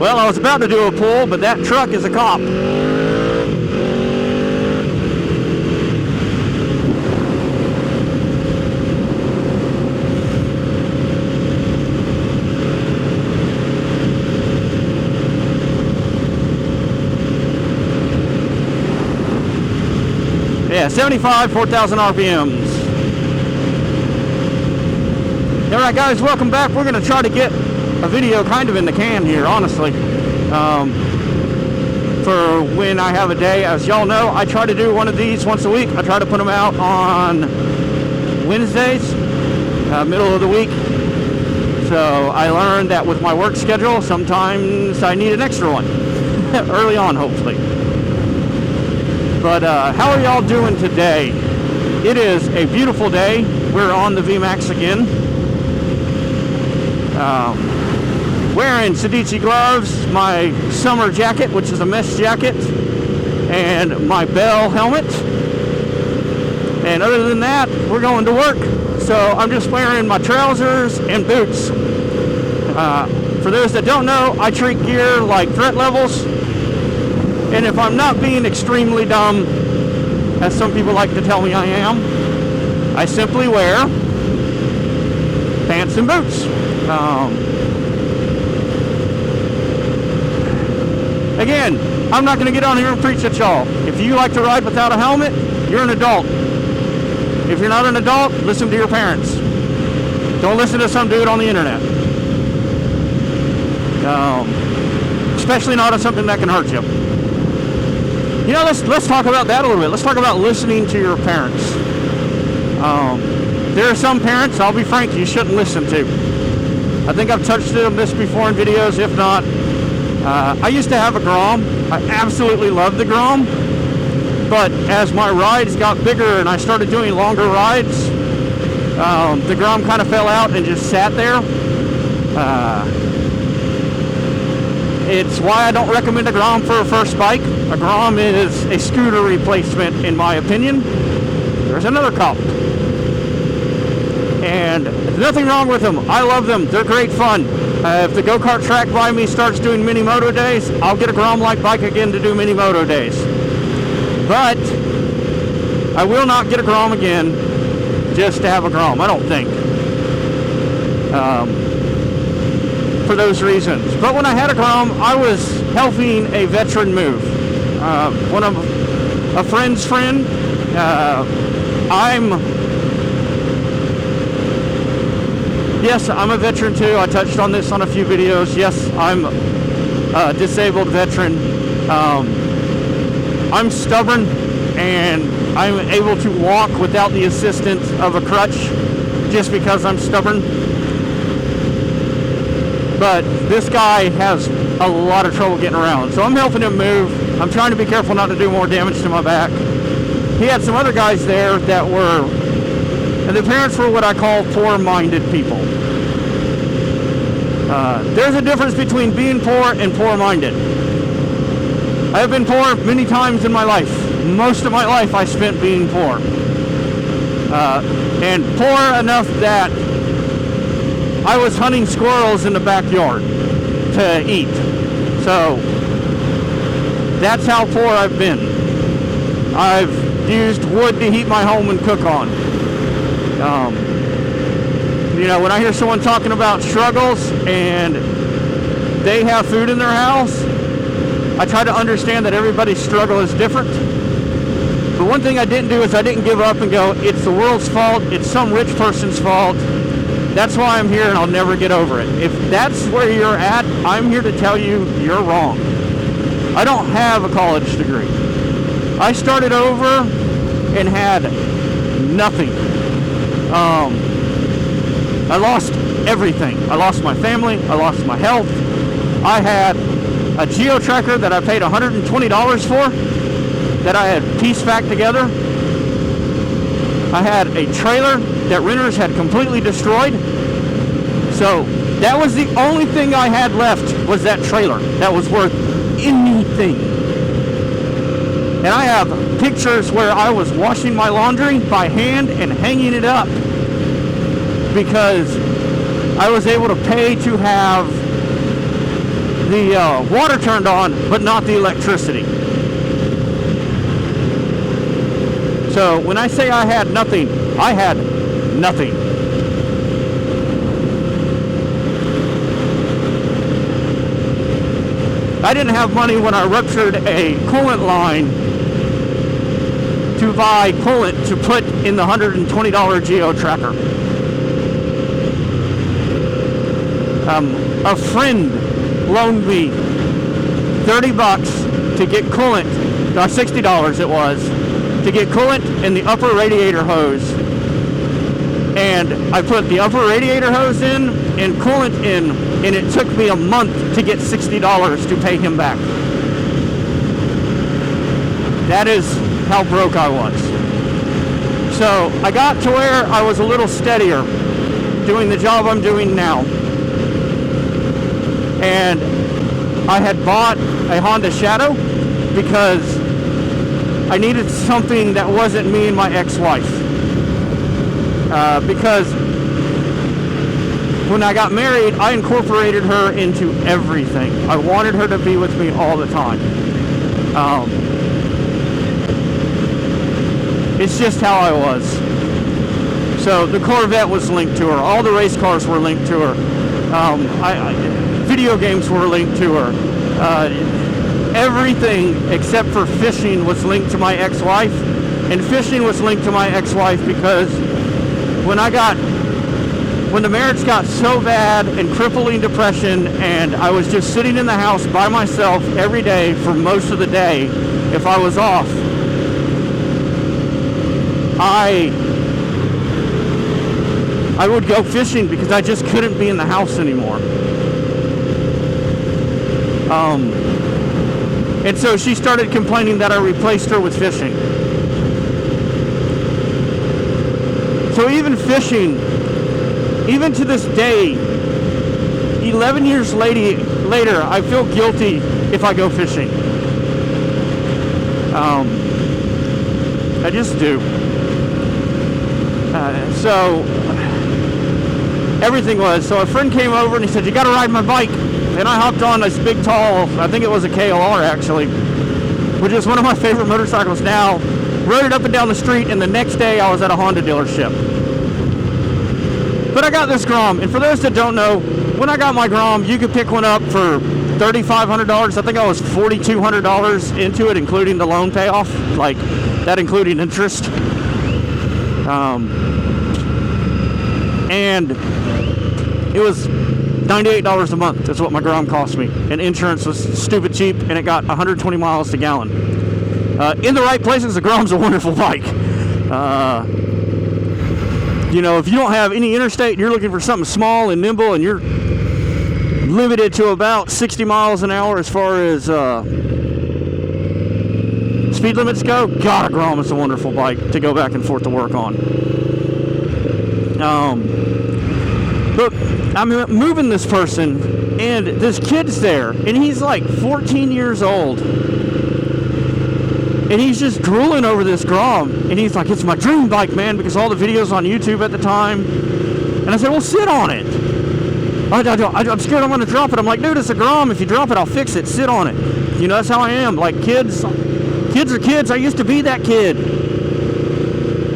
Well, I was about to do a pull, but that truck is a cop. Yeah, 75, 4,000 RPMs. All right, guys, welcome back. We're going to try to get a video kind of in the can here, honestly. For when I have a day. As y'all know, I try to do one of these once a week. I try to put them out on Wednesdays, middle of the week. So I learned that with my work schedule, sometimes I need an extra one early on, hopefully. But how are y'all doing today? It is a beautiful day. We're on the VMAX again. Wearing Sedici gloves, my summer jacket, which is a mesh jacket, and my Bell helmet. And other than that, we're going to work. So I'm just wearing my trousers and boots. For those that don't know, I treat gear like threat levels. And if I'm not being extremely dumb, as some people like to tell me I am, I simply wear pants and boots. Again, I'm not going to get on here and preach at y'all. If you like to ride without a helmet, you're an adult. If you're not an adult, listen to your parents. Don't listen to some dude on the internet. Especially not on something that can hurt you. You know, let's talk about that a little bit. Let's talk about listening to your parents. There are some parents, I'll be frank, you shouldn't listen to. I think I've touched on this before in videos. If not, I used to have a Grom. I absolutely loved the Grom. But as my rides got bigger and I started doing longer rides, the Grom kind of fell out and just sat there. It's why I don't recommend a Grom for a first bike. A Grom is a scooter replacement, in my opinion. There's another cop. And there's nothing wrong with them. I love them. They're great fun. If the go-kart track by me starts doing mini moto days, I'll get a Grom-like bike again to do mini moto days. But I will not get a Grom again just to have a Grom, I don't think. For those reasons. But when I had a Grom, I was helping a veteran move. One of a friend's friend. Yes, I'm a veteran too. I touched on this on a few videos. Yes, I'm a disabled veteran. I'm stubborn and I'm able to walk without the assistance of a crutch just because I'm stubborn. But this guy has a lot of trouble getting around. So I'm helping him move. I'm trying to be careful not to do more damage to my back. He had some other guys there that were, and the parents were what I call poor-minded people. There's a difference between being poor and poor-minded. I have been poor many times in my life. Most of my life I spent being poor. And poor enough that I was hunting squirrels in the backyard to eat. So that's how poor I've been. I've used wood to heat my home and cook on. You know, when I hear someone talking about struggles and they have food in their house, I try to understand that everybody's struggle is different. But one thing I didn't do is I didn't give up and go, it's the world's fault, it's some rich person's fault. That's why I'm here and I'll never get over it. If that's where you're at, I'm here to tell you you're wrong. I don't have a college degree. I started over and had nothing. I lost everything. I lost my family. I lost my health. I had a geo tracker that I paid $120 for that I had pieced back together. I had a trailer that renters had completely destroyed. So that was the only thing I had left, was that trailer that was worth anything. And I have pictures where I was washing my laundry by hand and hanging it up because I was able to pay to have the water turned on, but not the electricity. So when I say I had nothing, I had nothing. I didn't have money when I ruptured a coolant line to buy coolant to put in the $120 Geo tracker. A friend loaned me $30 to get coolant, or $60 it was, to get coolant in the upper radiator hose. And I put the upper radiator hose in and coolant in, and it took me a month to get $60 to pay him back. That is how broke I was. So I got to where I was a little steadier doing the job I'm doing now. And I had bought a Honda Shadow because I needed something that wasn't me and my ex-wife. Because when I got married, I incorporated her into everything. I wanted her to be with me all the time. It's just how I was. So the Corvette was linked to her. All the race cars were linked to her. Video games were linked to her. Everything except for fishing was linked to my ex-wife. And fishing was linked to my ex-wife because when the marriage got so bad and crippling depression, and I was just sitting in the house by myself every day for most of the day, if I was off, I would go fishing because I just couldn't be in the house anymore. And so she started complaining that I replaced her with fishing. So even fishing, even to this day, 11 years later, I feel guilty if I go fishing. I just do. So everything was. So a friend came over and he said, "You got to ride my bike." And I hopped on this big, tall, I think it was a KLR actually, which is one of my favorite motorcycles now. Rode it up and down the street, and the next day I was at a Honda dealership. But I got this Grom, and for those that don't know, when I got my Grom, you could pick one up for $3,500. I think I was $4,200 into it, including the loan payoff, like that including interest. And it was $98 a month. That's what my Grom cost me. And insurance was stupid cheap, and it got 120 miles to gallon. In the right places, the Grom's a wonderful bike. You know, if you don't have any interstate and you're looking for something small and nimble and you're limited to about 60 miles an hour as far as speed limits go, God, a Grom is a wonderful bike to go back and forth to work on. But I'm moving this person, and this kid's there, and he's like 14 years old. And he's just drooling over this Grom. And he's like, "It's my dream bike, man," because all the videos on YouTube at the time. And I said, "Well, sit on it." I'm scared I'm going to drop it. I'm like, "Dude, it's a Grom. If you drop it, I'll fix it. Sit on it." You know, that's how I am. Like, kids are kids. I used to be that kid.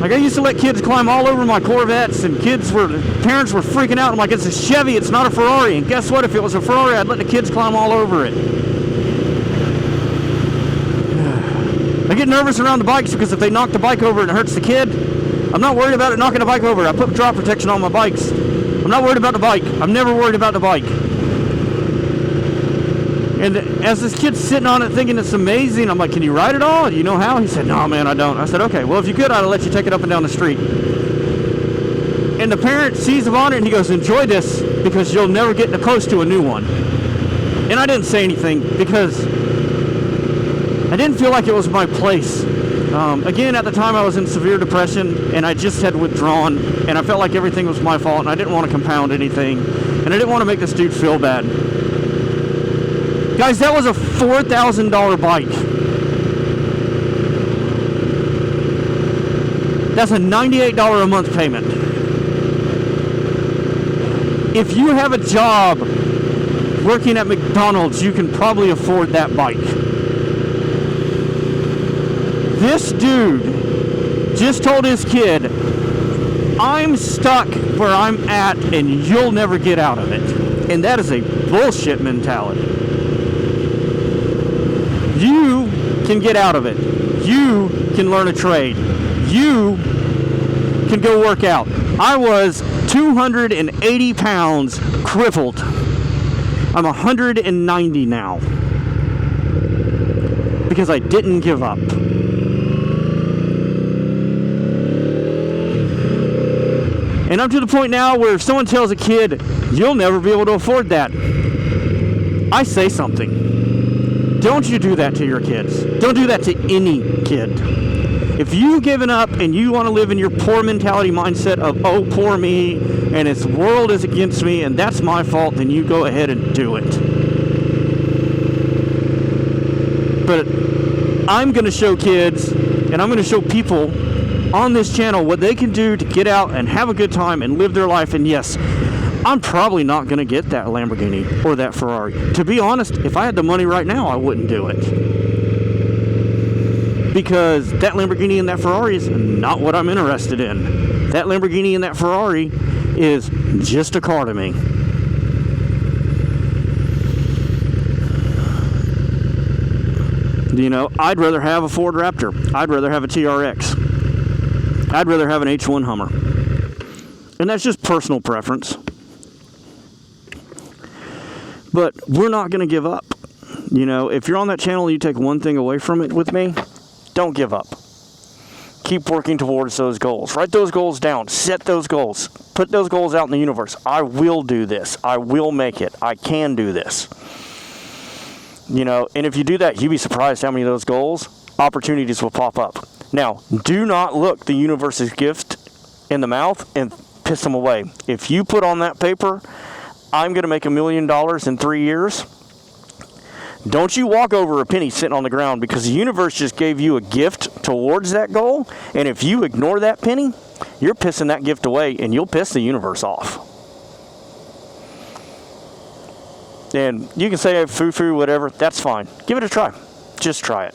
Like, I used to let kids climb all over my Corvettes, and parents were freaking out. I'm like, "It's a Chevy. It's not a Ferrari." And guess what? If it was a Ferrari, I'd let the kids climb all over it. I get nervous around the bikes because if they knock the bike over and it hurts the kid, I'm not worried about it knocking the bike over. I put drop protection on my bikes. I'm not worried about the bike. I'm never worried about the bike. And as this kid's sitting on it thinking it's amazing, I'm like, "Can you ride it all? Do you know how?" He said, "No, man, I don't." I said, "Okay, well, if you could, I'd let you take it up and down the street." And the parent sees him on it and he goes, "Enjoy this because you'll never get close to a new one." And I didn't say anything because I didn't feel like it was my place. Again, at the time I was in severe depression and I just had withdrawn, and I felt like everything was my fault, and I didn't want to compound anything, and I didn't want to make this dude feel bad. Guys, that was a $4,000 bike. That's a $98 a month payment. If you have a job working at McDonald's, you can probably afford that bike. This dude just told his kid, I'm stuck where I'm at and you'll never get out of it. And that is a bullshit mentality. You can get out of it. You can learn a trade. You can go work out. I was 280 pounds crippled. I'm 190 now. Because I didn't give up. And I'm to the point now where if someone tells a kid, you'll never be able to afford that, I say something. Don't you do that to your kids. Don't do that to any kid. If you've given up and you want to live in your poor mentality mindset of, oh, poor me, and this world is against me, and that's my fault, then you go ahead and do it. But I'm going to show kids, and I'm going to show people on this channel what they can do to get out and have a good time and live their life. And yes, I'm probably not going to get that Lamborghini or that Ferrari. To be honest, if I had the money right now, I wouldn't do it. Because that Lamborghini and that Ferrari is not what I'm interested in. That Lamborghini and that Ferrari is just a car to me. You know, I'd rather have a Ford Raptor. I'd rather have a TRX. I'd rather have an H1 Hummer. And that's just personal preference. But we're not going to give up. You know, if you're on that channel and you take one thing away from it with me, don't give up. Keep working towards those goals. Write those goals down. Set those goals. Put those goals out in the universe. I will do this. I will make it. I can do this. You know, and if you do that, you'd be surprised how many of those goals, opportunities will pop up. Now, do not look the universe's gift in the mouth and piss them away. If you put on that paper, I'm going to make $1 million in 3 years, don't you walk over a penny sitting on the ground, because the universe just gave you a gift towards that goal, and if you ignore that penny, you're pissing that gift away, and you'll piss the universe off. And you can say foo-foo, whatever, that's fine. Give it a try. Just try it.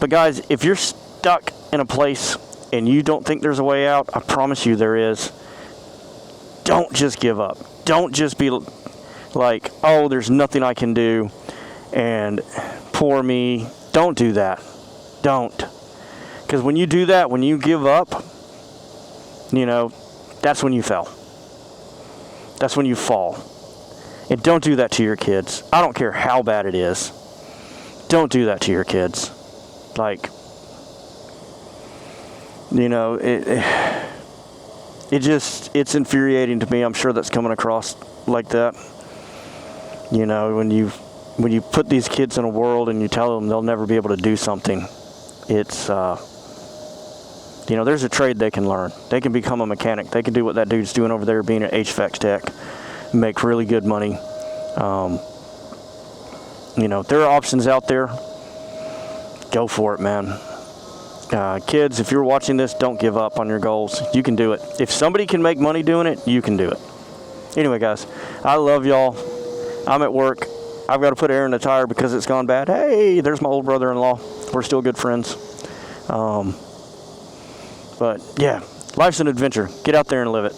But guys, if you're stuck in a place and you don't think there's a way out, I promise you there is. Don't just give up. Don't just be like, oh, there's nothing I can do, and poor me. Don't do that. Don't. Because when you do that, when you give up, you know, that's when you fell. That's when you fall. And don't do that to your kids. I don't care how bad it is. Don't do that to your kids. Like, you know, it's infuriating to me. I'm sure that's coming across like that. You know, when you put these kids in a world and you tell them they'll never be able to do something, it's, you know, there's a trade they can learn. They can become a mechanic. They can do what that dude's doing over there, being an HVAC tech, make really good money. You know, there are options out there. Go for it, man. Kids, if you're watching this, don't give up on your goals. You can do it. If somebody can make money doing it, you can do it. Anyway, guys, I love y'all. I'm at work. I've got to put air in the tire because it's gone bad. Hey, there's my old brother-in-law. We're still good friends. But, yeah, life's an adventure. Get out there and live it.